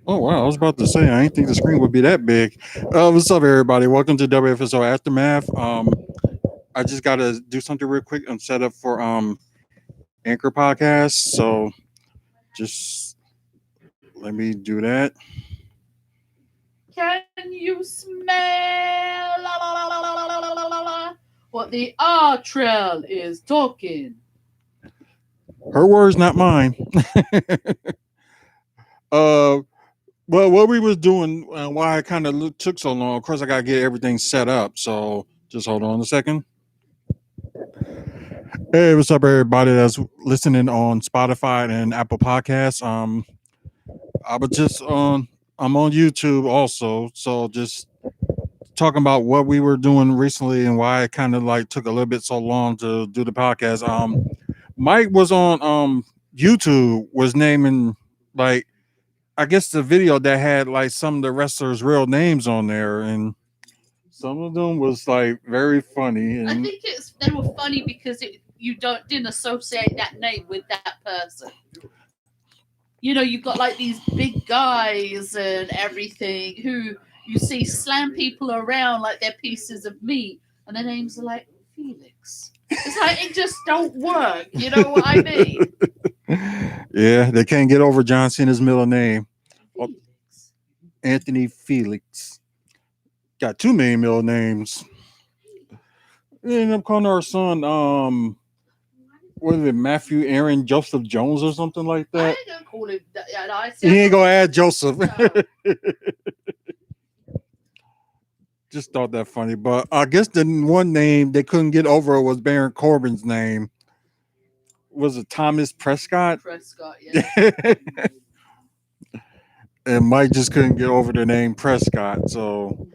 Oh wow, I was about to say I didn't think the screen would be that big. What's up, everybody? Welcome to WFSO Aftermath. I just got to do something real quick. I'm set up for Anchor Podcast, so just let me do that. Can you smell what the R trail is talking? Her words, not mine. uh, well, what we was doing, why it kind of took so long. Of course, I got to get everything set up. So just hold on a second. Hey, what's up, everybody that's listening on Spotify and Apple Podcasts? I was just on. I'm on YouTube also, so just talking about what we were doing recently and why it kind of like took a little bit so long to do the podcast. Mike was on YouTube was naming like I guess the video that had like some of the wrestlers' real names on there, and some of them was like very funny. I And think they were funny because you didn't associate that name with that person. You know, you've got like these big guys and everything who you see slam people around like they're pieces of meat, and their names are like Felix. It's like it just don't work. You know what I mean? yeah, they can't get over John Cena's middle name, oh, Felix. Anthony Felix. Got too many middle names. We ended up calling our son, what is it, Matthew Aaron Joseph Jones or something like I that. ain't gonna call him that. I He said ain't gonna add Joseph. no. Just thought that funny, but I guess the one name they couldn't get over was Baron Corbin's name. Was it Thomas Prescott? Prescott, yeah. And Mike just couldn't get over the name Prescott, so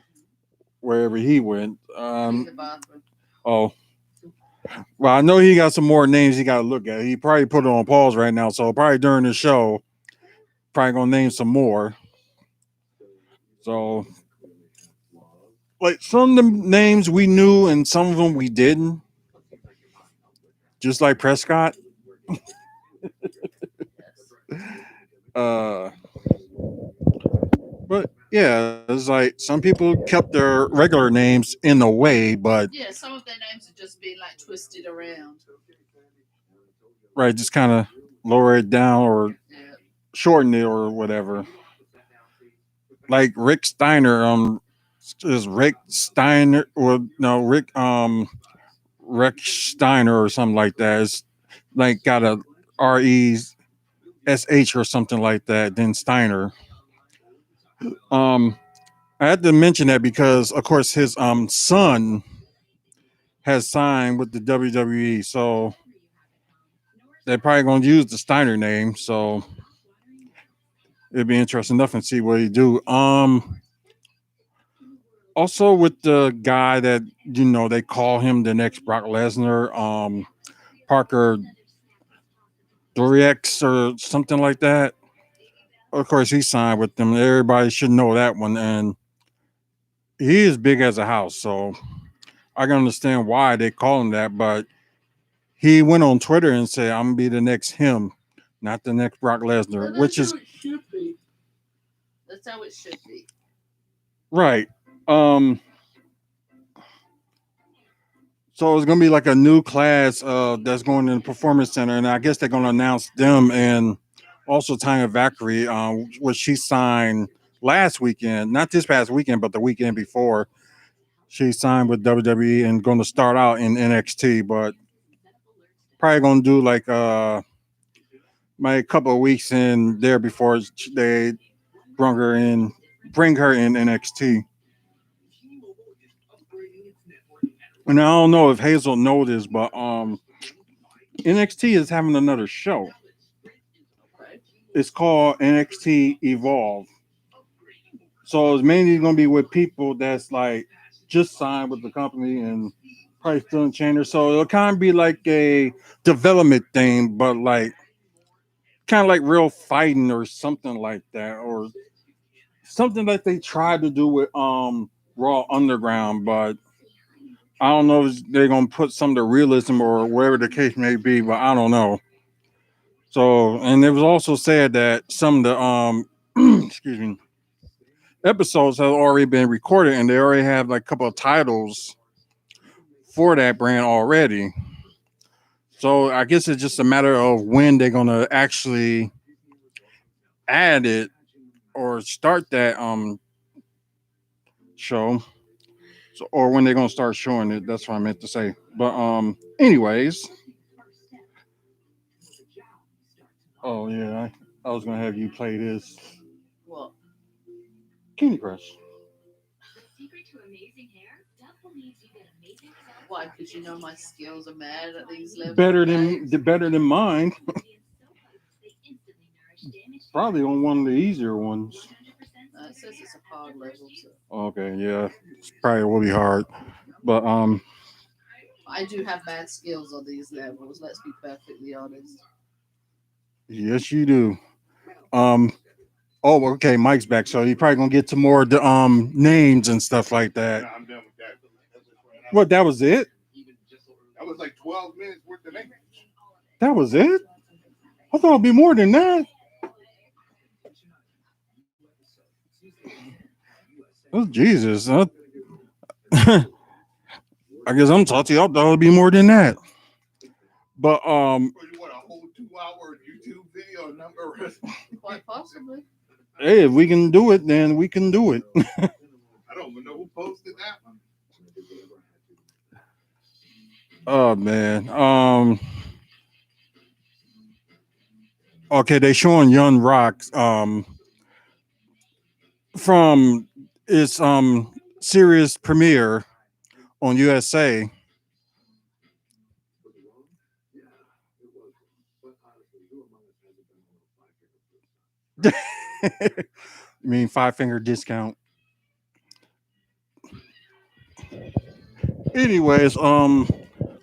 wherever he went, In the bathroom. oh, well, I know he got some more names he got to look at. He probably put it on pause right now, so probably during the show, probably gonna name some more. So, like some of the names we knew and some of them we didn't. Just like Prescott. Uh, but yeah, it's like some people kept their regular names in a way, but Yeah, some of their names are just being like twisted around. right, just kind of lower it down or Yeah. shorten it or whatever. Like Rick Steiner, is Rick Steiner or no Rick Steiner or something like that. It's like got a RESH or something like that. Then Steiner. Um, I had to mention that because, of course, his son has signed with the WWE, so they're probably going to use the Steiner name. So it'd be interesting enough and see what he do. Also with the guy that they call him the next Brock Lesnar, Parker Doriax or something like that. Of course, he signed with them. Everybody should know that one, and he is big as a house. So I can understand why they call him that. But he went on Twitter and said, "I'm gonna be the next him, not the next Brock Well, Lesnar," that's which how is it should be. That's how it should be. right. Um, so it's gonna be like a new class that's going in the performance center, and I guess they're gonna announce them and also Tanya Valkyrie, which she signed last weekend, not this past weekend, but the weekend before. She signed with WWE and going to start out in NXT, but probably going to do like my couple of weeks in there before they bring her in, bring her in NXT. And I don't know if Hazel noticed, but NXT is having another show. Okay. It's called NXT Evolve. So it's mainly going to be with people that's like just signed with the company and probably still in Chandler. So it'll kind of be like a development thing, but like kind of like real fighting or something like that, or something that they tried to do with Raw Underground, but I don't know if they're gonna put some of the realism or whatever the case may be, but I don't know. So, and it was also said that some of the excuse me, episodes have already been recorded, and they already have like a couple of titles for that brand already. So I guess it's just a matter of when they're gonna actually add it or start that show. So, or when they're gonna start showing it. That's what I meant to say. But anyways, oh yeah, I was gonna have you play this What? Candy Crush. Why? Because you know my skills are mad at these level Better than mine. Probably on one of the easier ones. It says it's a hard level, so Okay, yeah, it's probably will be hard. But I do have bad skills on these levels. Let's be perfectly honest. yes, you do. Um, oh, okay, Mike's back, so you're probably gonna get to more of the names and stuff like that. Nah, I'm done with that. What? That was it? That was like 12 minutes worth of names. That was it? I thought it'd be more than that. Oh Jesus! I guess I'm talking. I thought it'd be more than that. But What, you want a whole 2 hour YouTube video number? Quite possibly. hey, if we can do it, then we can do it. I don't even know who posted that one. Oh man. Okay, they showing Young Rock from its series premiere on USA. You mean five finger discount? Anyways,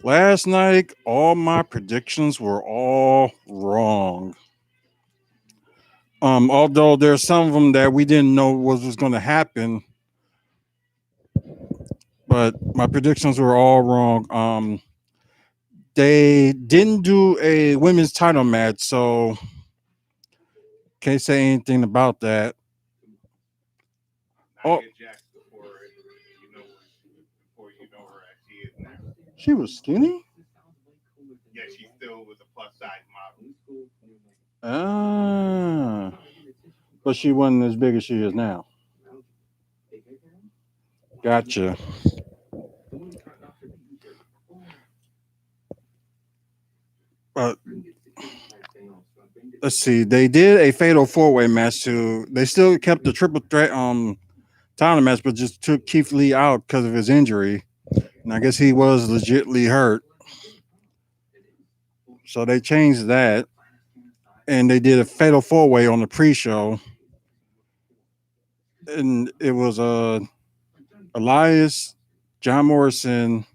last night all my predictions were all wrong. Although there's some of them that we didn't know was going to happen, but my predictions were all wrong. They didn't do a women's title match, so can't say anything about that. Oh, Nia Jax before you know her as she is now. she was skinny. Yeah, she still was a plus size model. Ah, but she wasn't as big as she is now. Gotcha. But let's see. They did a fatal four way match too. They still kept the triple threat title match, but just took Keith Lee out because of his injury. And I guess he was legitly hurt. So they changed that. And they did a fatal four way on the pre show. And it was Elias, John Morrison,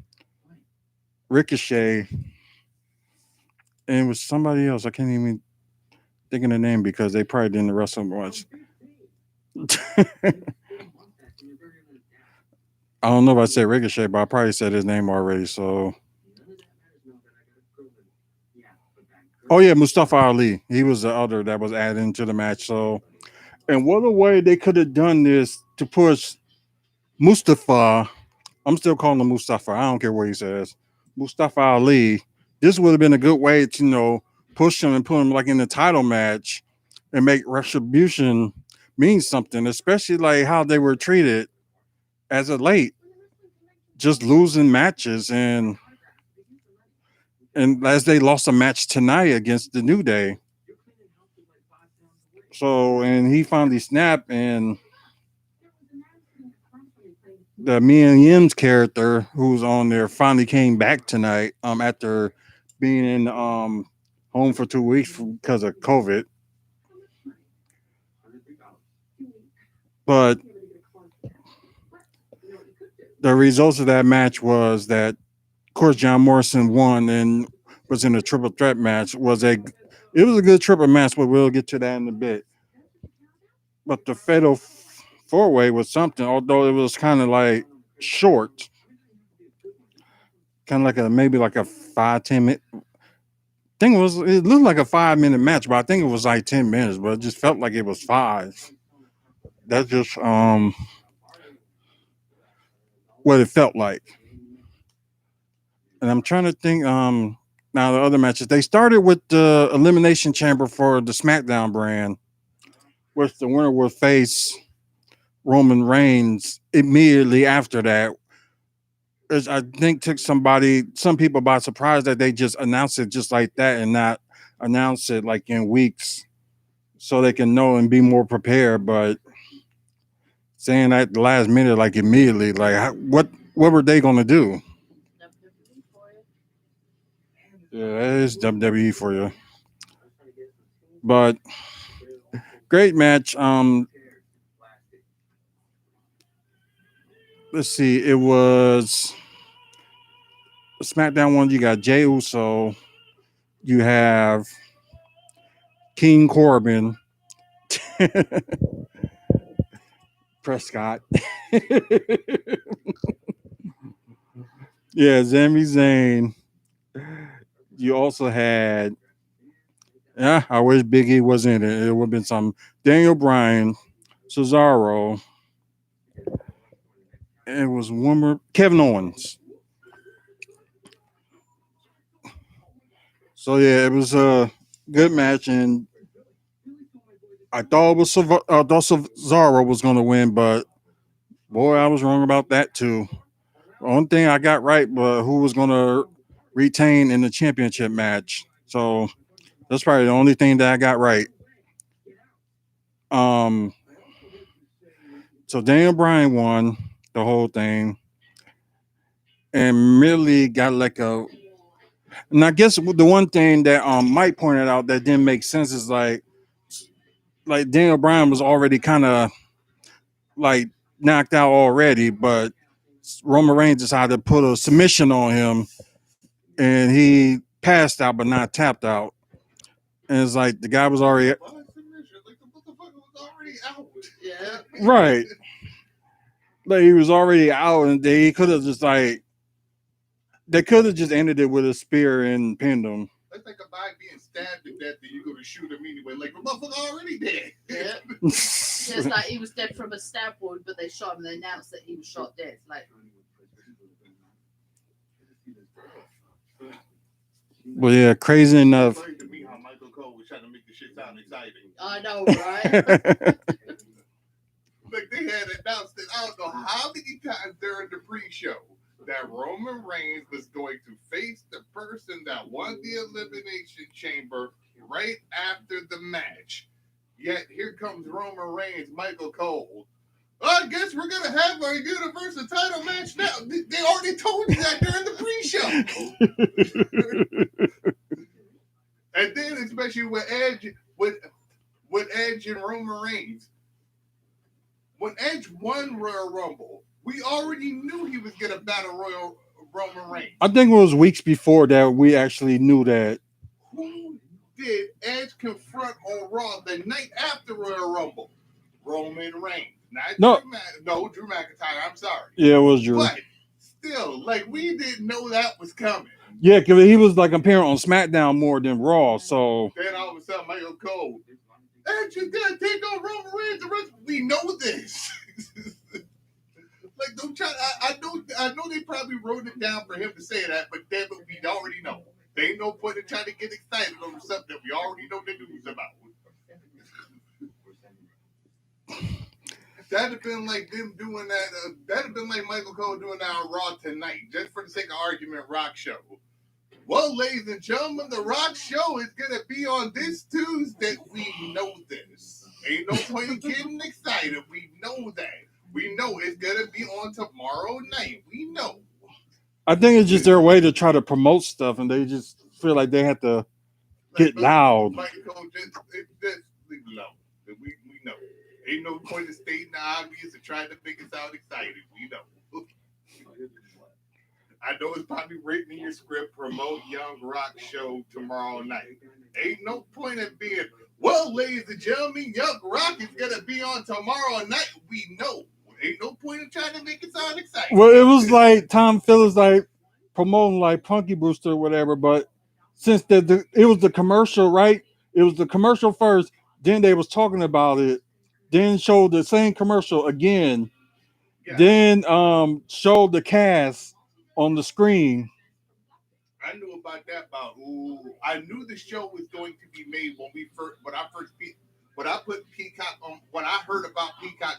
Ricochet, and it was somebody else. I can't even think of the name because they probably didn't wrestle much. I don't know if I said Ricochet, but I probably said his name already. So, oh yeah, Mustafa Ali. He was the other that was added into the match. So, and what a way they could have done this to push Mustafa. I'm still calling him Mustafa. I don't care what he says. Mustafa Ali. This would have been a good way to push him and put him like in the title match and make retribution mean something, especially like how they were treated as of late, just losing matches and as they lost a match tonight against the New Day. So and he finally snapped and the Mia Yim's character who's on there finally came back tonight after being in home for 2 weeks because of COVID. But the results of that match was that of course John Morrison won and was in a triple threat match. It was a good triple match, but we'll get to that in a bit. But the fatal four way was something, although it was kind of like short, kind of like maybe like a 5-10 minute. It looked like a 5 minute match, but I think it was like 10 minutes, but it just felt like it was five. That's just what it felt like. And I'm trying to think. Now the other matches they started with the Elimination Chamber for the SmackDown brand, which the winner would face Roman Reigns immediately after that. Which I think took some people by surprise that they just announced it just like that and not announce it like in weeks so they can know and be more prepared. But saying at the last minute, like immediately, like what were they gonna do? WWE for you. Yeah, that is WWE for you. But great match. Let's see. It was SmackDown one. You got Jey Uso. You have King Corbin. Prescott. Yeah, Sami Zayn. You also had. Yeah, I wish Big E was in it. It would have been some Daniel Bryan, Cesaro. It was one more Kevin Owens. So yeah, it was a good match, and I thought Cesaro was going to win, but boy, I was wrong about that too. The only thing I got right was who was going to retain in the championship match. So that's probably the only thing that I got right. Um, so Daniel Bryan won the whole thing, and Millie got like a. And I guess the one thing that Mike pointed out that didn't make sense is like Daniel Bryan was already kind of like knocked out already, but Roman Reigns decided to put a submission on him, and he passed out but not tapped out. And it's like the guy was already Well, it's a mission. Like the motherfucker was already out. Yeah. right, like he was already out, and they could have just like they could have just ended it with a spear and pinned him. That's like a guy being stabbed to death and you go to shoot him anyway. Like the motherfucker already dead. Yeah. It's like he was dead from a stab wound, but they shot him. They announced that he was shot dead. Like, Well, yeah, crazy enough. It's funny to me how Michael Cole was trying to make the shit sound exciting. I know, right? Like they had announced it, I don't know how many times during the pre-show that Roman Reigns was going to face the person that won the Elimination Chamber right after the match. Yet here comes Roman Reigns, Michael Cole. I guess we're gonna have our Universal title match now. They already told you that during the pre-show. And then especially with Edge and Roman Reigns. When Edge won Royal Rumble, we already knew he was gonna battle Roman Reigns. I think it was weeks before that we actually knew that. Who did Edge confront on Raw the night after Royal Rumble? Roman Reigns. Not Drew McIntyre. I'm sorry. Yeah, it was Drew. But still, like we didn't know that was coming. Yeah, because he was like appearing on SmackDown more than Raw. So then all of a sudden, Michael Cole, Edge is gonna take on Roman Reigns. The rest we know this. Like don't try. I know they probably wrote it down for him to say that, but damn it, we already know. There ain't no point in trying to get excited over something that we already know the news about. That'd have been like them doing that. That'd have been like Michael Cole doing that on Raw tonight, just for the sake of argument. Rock show. Well, ladies and gentlemen, the Rock show is gonna be on this Tuesday. We know this. Ain't no point in getting excited. We know that. We know it's gonna be on tomorrow night. We know. I think it's just their way to try to promote stuff, and they just feel like they have to get loud. Michael Cole just leave it alone. We know. Ain't no point in stating the obvious and trying to make it sound excited. We know. I know it's probably written in your script, promote Young Rock show tomorrow night. Ain't no point in being, well, ladies and gentlemen, Young Rock is going to be on tomorrow night. We know. Ain't no point in trying to make it sound exciting. Well, it was like Tom Phillips like promoting like Punky Brewster or whatever, but since it was the commercial, right? It was the commercial first, then they was talking about it then showed the same commercial again, Yeah, then showed the cast on the screen. I knew about that. I knew the show was going to be made when I put Peacock on. When I heard about Peacock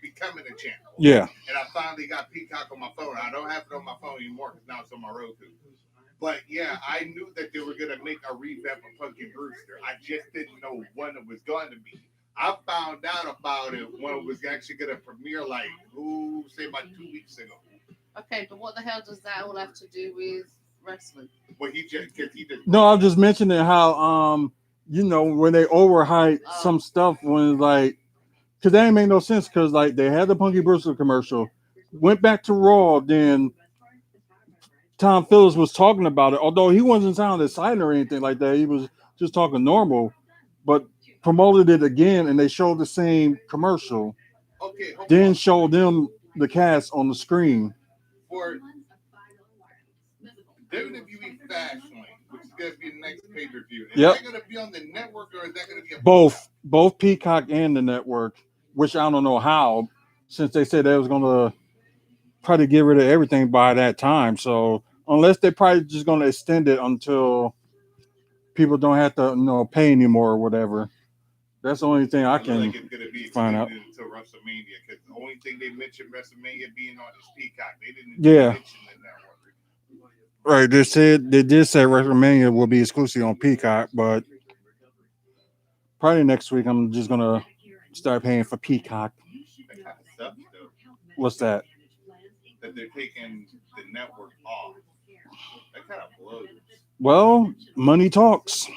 becoming a channel, Yeah. and I finally got Peacock on my phone. I don't have it on my phone anymore because now it's on my Roku. But yeah, I knew that they were gonna make a revamp of Punky Brewster. I just didn't know when it was going to be. I found out about it when it was actually gonna premiere, like say about 2 weeks ago. Okay, but what the hell does that all have to do with wrestling? Well, he just No, I'm just mentioning how when they overhype some stuff when like because that ain't make no sense because like they had the Punky Brewster commercial, went back to Raw, then Tom Phillips was talking about it, although he wasn't sounding excited or anything like that. He was just talking normal, but promoted it again and they showed the same commercial, okay. then showed them the cast on the screen. For WWE Fastlane, which is going to be the next pay per view. Is Yep. that going to be on the network or is that going to be Both Peacock and the network, which I don't know how, since they said they was gonna try to get rid of everything by that time. So unless they probably just gonna extend it until people don't have to pay anymore or whatever. That's the only thing I feel can like it's going to be find out. extended until WrestleMania because the only thing they mentioned WrestleMania being on is Peacock. They didn't Yeah. mention the network. Right. They did say WrestleMania will be exclusive on Peacock, but probably next week I'm just gonna start paying for Peacock. That kind of sucks though. What's that? That they're taking the network off. That kind of blows. Well, money talks.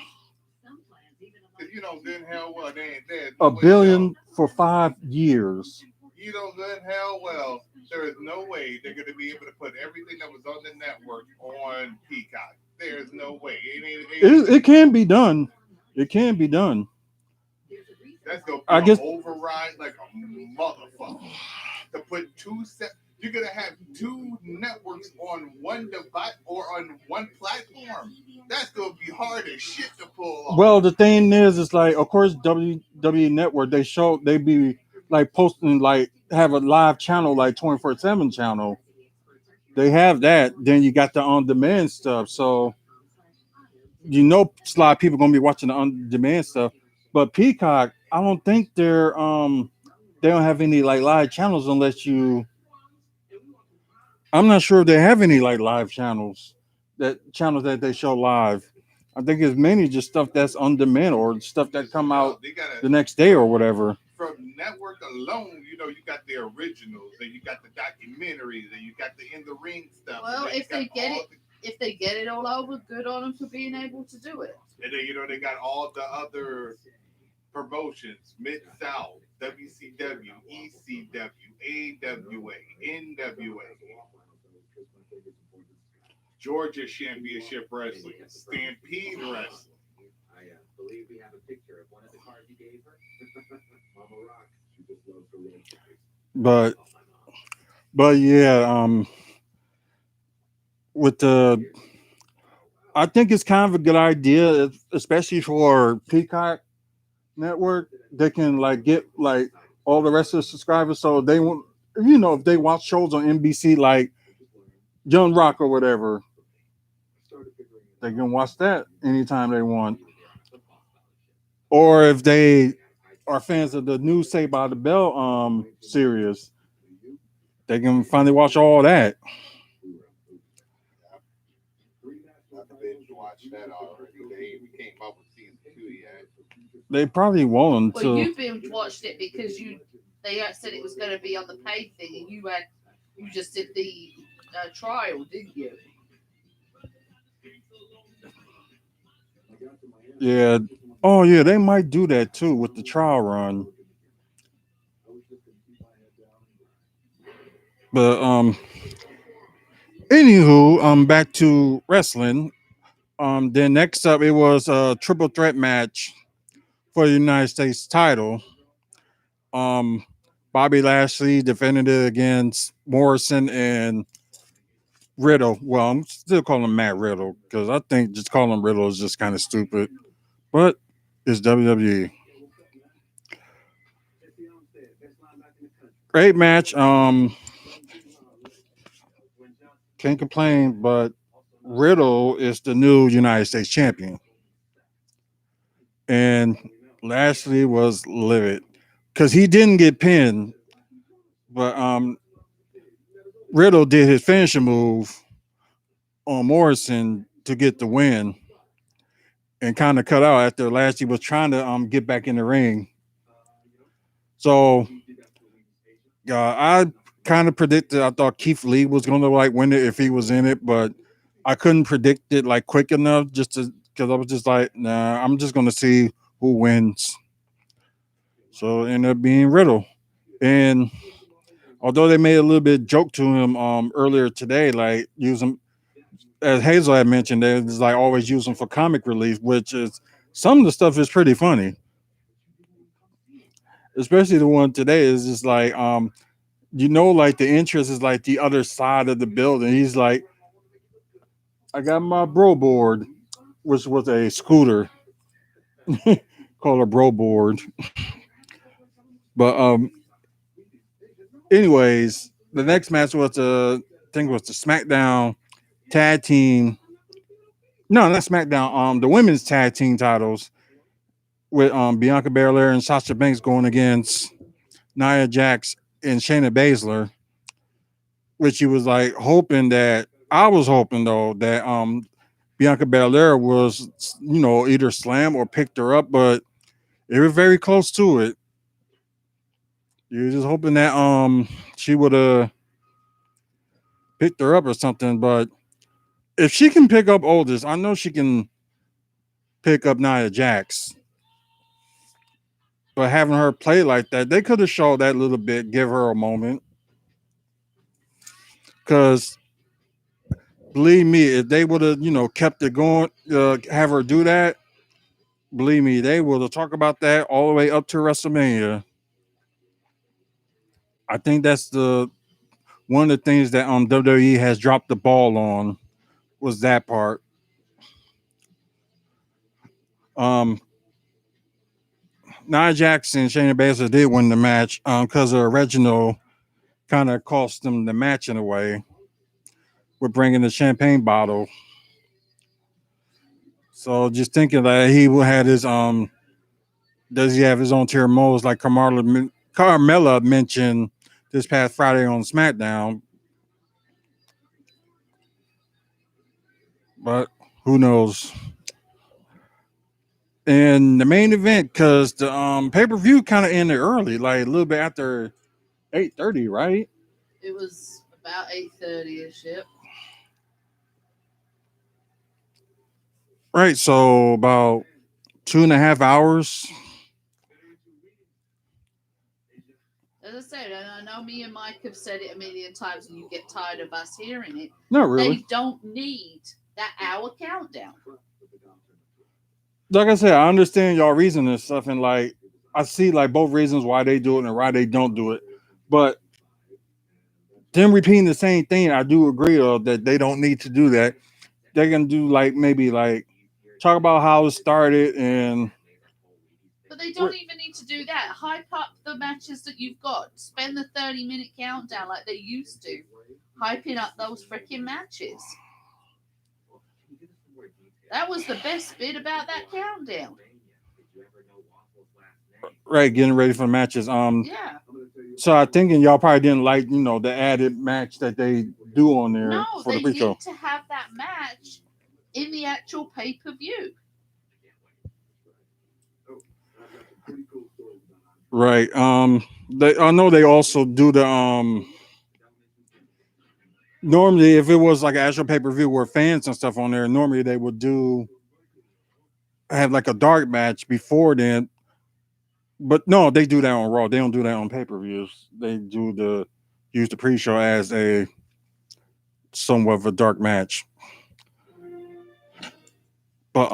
Because you know good and hell well they ain't dead. $1 billion for 5 years. You know good and hell well there is no way they're going to be able to put everything that was on the network on Peacock. There's no way. It can be done. It can be done. That's going I to guess override like a motherfucker. To put you're going to have two networks on one device or on one platform. That's going to be hard as shit to pull off. Well, the thing is, it's like, of course, WWE Network, they be like posting, like, have a live channel, like 24/7 channel. They have that. Then you got the on demand stuff. So, a lot of people going to be watching the on demand stuff. But Peacock, I don't think they don't have any like live channels unless I'm not sure if they have any like live channels that they show live. I think it's mainly just stuff that's on demand or stuff that come out the next day or whatever. From network alone, you got the originals and you got the documentaries and you got the in the ring stuff. Well, if they get it all over, good on them for being able to do it. And then they got all the other promotions: Mid South, WCW, ECW, AWA, NWA, Georgia Championship Wrestling, Stampede Wrestling. Believe we have a picture of one of the cards you gave her. Mama Rock, she just loves her little toys. But yeah, with the I think it's kind of a good idea, especially for Peacock Network. They can like get like all the rest of the subscribers, so they want if they watch shows on NBC like Young Rock or whatever, they can watch that anytime they want. Or if they are fans of the new Saved by the Bell series, they can finally watch all that. Watch that already. They even came up with season 2 yet. They probably won't until. Well, you binge watched it because they said it was going to be on the paid thing, and you just did the trial, didn't you? Yeah. Oh yeah, they might do that too with the trial run. But anywho, back to wrestling. Then next up it was a triple threat match for the United States title. Um Bobby Lashley defended it against Morrison and Riddle. Well, I'm still calling him Matt Riddle because I think just calling him Riddle is just kind of stupid. But it's WWE. Great match. Can't complain, but Riddle is the new United States champion, and Lashley was livid because he didn't get pinned, but Riddle did his finishing move on Morrison to get the win, and kind of cut out after Lashley was trying to get back in the ring. So I kind of predicted. I thought Keith Lee was going to like win it if he was in it, but I couldn't predict it like quick enough just to because I was just like, nah, I'm just going to see who wins. So it ended up being Riddle, and although they made a little bit joke to him earlier today, like use him as Hazel had mentioned, they just like always use him for comic relief, which is some of the stuff is pretty funny, especially the one today is just like like the entrance is like the other side of the building. He's like, I got my bro board, which was a scooter called a bro board. But anyways, the next match was I think it was the SmackDown tag team. No, not SmackDown. The women's tag team titles with Bianca Belair and Sasha Banks going against Nia Jax and Shayna Baszler, which he was like hoping that I was hoping though that Bianca Belair was either slam or picked her up, but they were very close to it. You're just hoping that she would have picked her up or something, but if she can pick up Oldest, I know she can pick up Nia Jax. But having her play like that, they could have showed that a little bit, give her a moment. Because believe me, if they would have, kept it going, have her do that, believe me, they would have talked about that all the way up to WrestleMania. I think that's the one of the things that WWE has dropped the ball on was that part. Um, Nia Jax and Shayna Baszler did win the match because of Reginald kind of cost them the match in a way with bringing the champagne bottle. So just thinking that he will have his does he have his own tier modes like Carmella mentioned this past Friday on SmackDown, but who knows? And the main event, because the pay per view kind of ended early, like a little bit after 8:30, right? It was about 8:30 ish. Yep. Right, so about 2.5 hours. As I said, and I know me and Mike have said it a million times, and you get tired of us hearing it. Not really. They don't need that hour countdown. Like I said, I understand y'all reason and stuff, and like I see like both reasons why they do it and why they don't do it. But them repeating the same thing, I do agree that they don't need to do that. They're gonna do like maybe like talk about how it started and. But they don't even need to do that. Hype up the matches that you've got. Spend the 30-minute countdown like they used to. Hyping up those freaking matches. That was the best bit about that countdown. Right, getting ready for the matches. Yeah. So I thinking y'all probably didn't like, the added match that they do on there No, for they the pre-show. need to have that match in the actual pay-per-view. Right. I know they also do the normally if it was like an actual pay-per-view where fans and stuff on there, normally they would have like a dark match before then. But no, they do that on Raw. They don't do that on pay-per-views. They use the pre-show as a somewhat of a dark match. But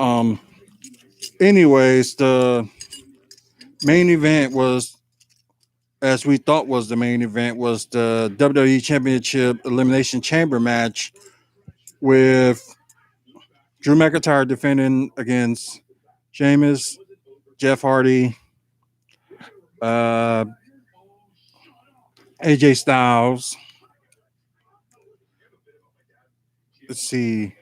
anyways, the main event was, as we thought was the main event, was the WWE Championship Elimination Chamber match with Drew McIntyre defending against Sheamus, Jeff Hardy, uh, AJ Styles. Let's see.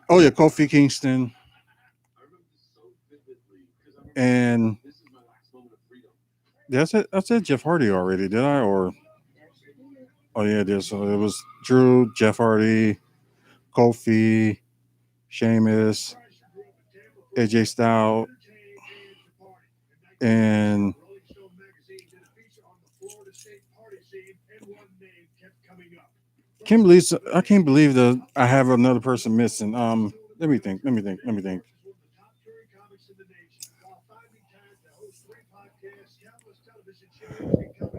Oh yeah, Kofi Kingston and that's it. I said Jeff Hardy already, did I? Or oh yeah, it is. So it was Drew, Jeff Hardy, Kofi, Sheamus, AJ Styles, and I can't believe that I have another person missing. Let me think. Let me think. Let me think.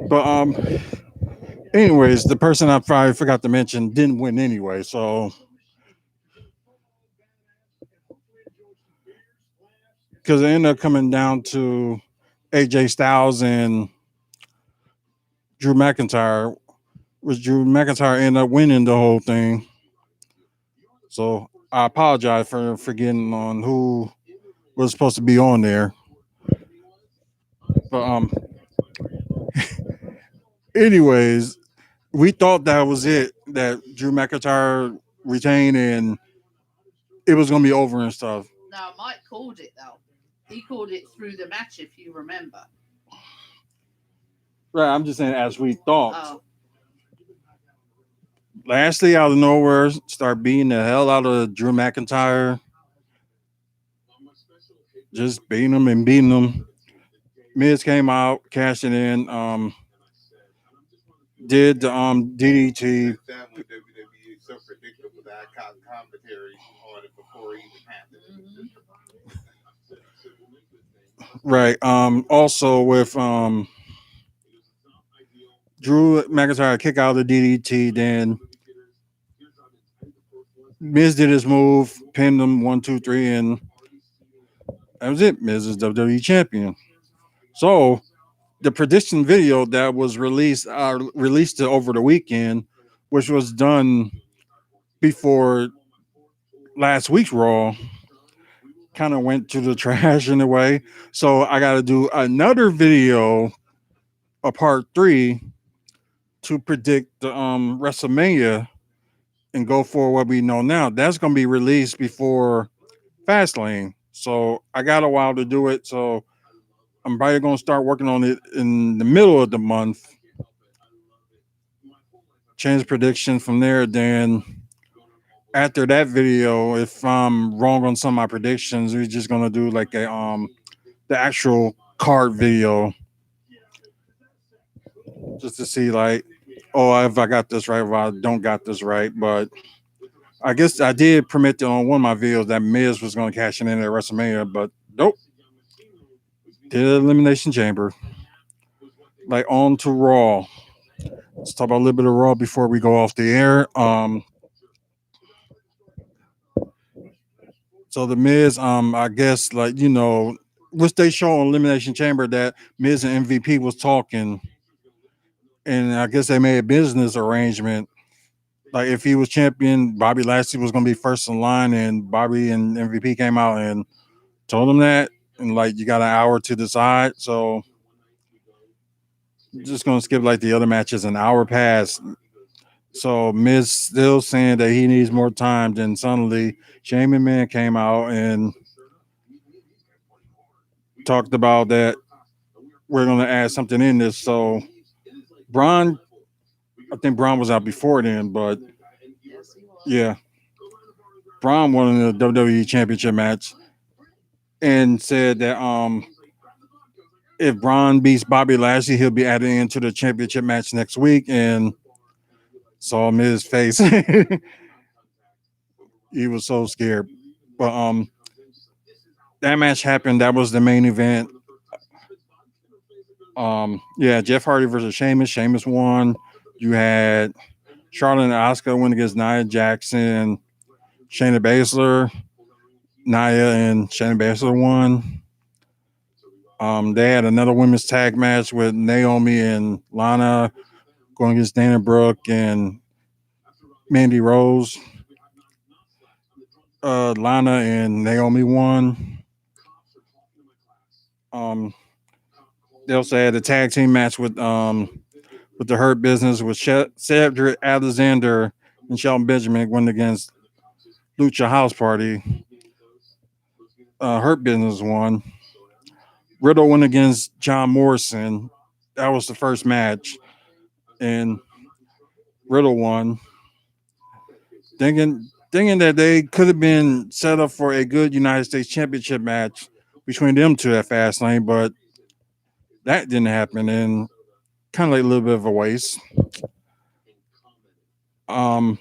But anyways, the person I probably forgot to mention didn't win anyway. So because it ended up coming down to AJ Styles and Drew McIntyre, which Drew McIntyre ended up winning the whole thing. So I apologize for forgetting on who was supposed to be on there. But anyways, we thought that was it, that Drew McIntyre retained and it was gonna be over and stuff. Now, Mike called it though. He called it through the match, if you remember. Right, I'm just saying as we thought. Oh, Lastly, out of nowhere, start beating the hell out of Drew McIntyre. Just beating him and beating him. Miz came out, cashed it in, did the DDT. That when WWE is so predictable that I caught commentary on it before it even happened. Right. Also with Drew McIntyre kick out of the DDT, then Miz did his move, pinned him 1, 2, 3, and that was it. Miz is WWE champion. So the prediction video that was released over the weekend, which was done before last week's Raw, kind of went to the trash in a way. So I got to do another video, a part 3, to predict the WrestleMania and go for what we know now. That's going to be released before Fastlane. So I got a while to do it. So I'm probably going to start working on it in the middle of the month. Change prediction from there. Then after that video, if I'm wrong on some of my predictions, we're just going to do like a the actual card video just to see like, oh, if I got this right, if I don't got this right. But I guess I did permit on one of my videos that Miz was going to cash in at WrestleMania, but nope. Did Elimination Chamber. Like on to Raw. Let's talk about a little bit of Raw before we go off the air. So the Miz, I guess like which they show on Elimination Chamber that Miz and MVP was talking, and I guess they made a business arrangement. Like if he was champion, Bobby Lashley was gonna be first in line, and Bobby and MVP came out and told him that, and like you got an hour to decide. So just gonna skip like the other matches, an hour passed. So Miz still saying that he needs more time. Then suddenly Shane McMahon came out and talked about that we're gonna add something in this. So I think Braun was out before then, but yes, he was. yeah, Braun won the WWE Championship match and said that if Braun beats Bobby Lashley, he'll be added into the championship match next week. And saw him his face. He was so scared. But that match happened. That was the main event. Yeah, Jeff Hardy versus Sheamus. Sheamus won. You had Charlotte and Asuka win against Nia Jackson, Shayna Baszler. Nia and Shayna Baszler won. They had another women's tag match with Naomi and Lana going against Dana Brooke and Mandy Rose. Lana and Naomi won. Um, they also had a tag team match with the Hurt Business with Cedric Alexander and Shelton Benjamin went against Lucha House Party. Hurt Business won. Riddle went against John Morrison. That was the first match, and Riddle won. Thinking that they could have been set up for a good United States Championship match between them two at Fastlane, but that didn't happen, and kind of like a little bit of a waste. Um,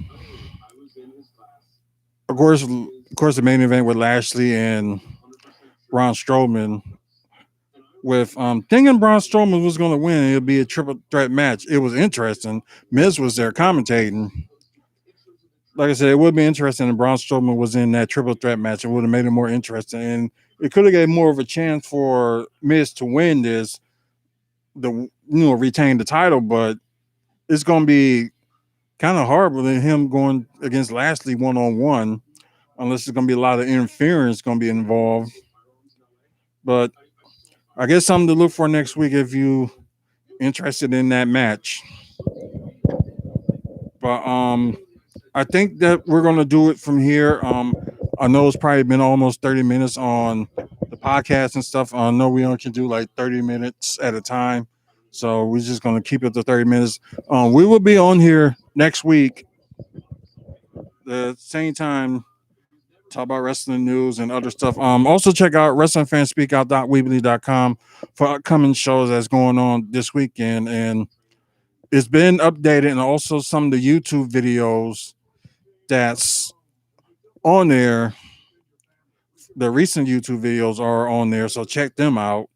of course, the main event with Lashley and Braun Strowman. With thinking Braun Strowman was going to win, it'd be a triple threat match. It was interesting. Miz was there commentating. Like I said, it would be interesting if Braun Strowman was in that triple threat match. It would have made it more interesting, and it could have gave more of a chance for Miz to win this, retain the title. But it's going to be kind of hard with him going against Lashley 1-on-1, unless there's going to be a lot of interference going to be involved. But I guess something to look for next week if you interested in that match. But I think that we're gonna do it from here. I know it's probably been almost 30 minutes on the podcast and stuff. I know we only can do like 30 minutes at a time. So we're just gonna keep it to 30 minutes. We will be on here next week, the same time, talk about wrestling news and other stuff. Also check out wrestlingfanspeakout.weebly.com for upcoming shows that's going on this weekend. And it's been updated, and also some of the YouTube videos that's on there. The recent YouTube videos are on there, so check them out.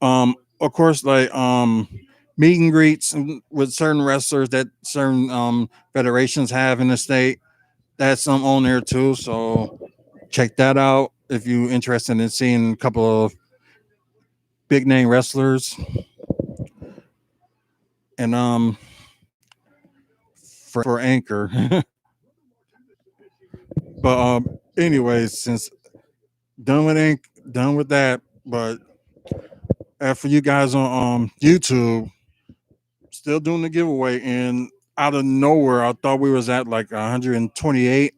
Of course, like meet and greets with certain wrestlers that certain federations have in the state. That's on there too. So check that out if you're interested in seeing a couple of big name wrestlers. And for Anchor. But anyways, since done with that, but for you guys on YouTube, still doing the giveaway, and out of nowhere, I thought we was at like 128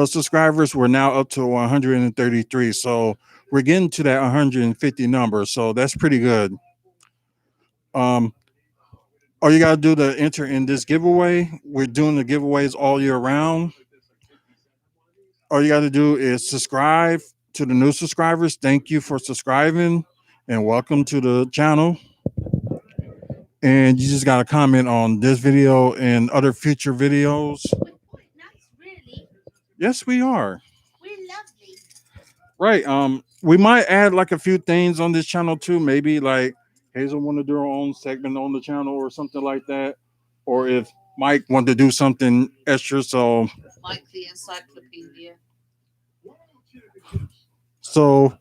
subscribers. We're now up to 133, so we're getting to that 150 number. So that's pretty good. All you gotta do to enter in this giveaway, we're doing the giveaways all year round. All you gotta do is subscribe to the new subscribers. Thank you for subscribing and welcome to the channel. And you just gotta comment on this video and other future videos. We're quite nice, really. Yes, we are. We're lovely. Right. We might add like a few things on this channel too. Maybe like Hazel want to do her own segment on the channel or something like that. Or if Mike wanted to do something extra. Mike the Encyclopedia. So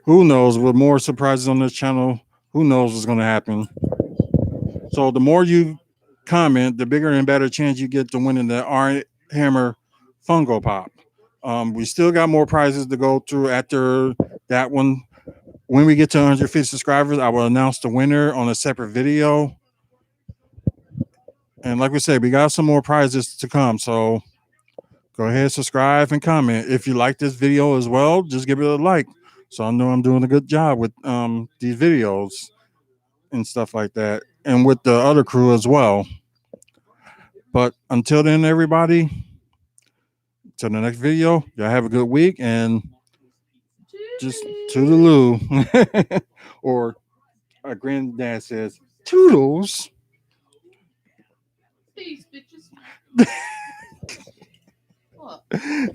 who knows? With more surprises on this channel, who knows what's gonna happen. So the more you comment, the bigger and better chance you get to winning the Iron Hammer Funko Pop. We still got more prizes to go through after that one. When we get to 150 subscribers, I will announce the winner on a separate video. And like we said, we got some more prizes to come. So go ahead, subscribe, and comment. If you like this video as well, just give it a like. So I know I'm doing a good job with these videos and stuff like that. And with the other crew as well. But until then, everybody, till the next video, y'all have a good week and just toodaloo. Or our granddad says, toodles. Peace, bitches. What?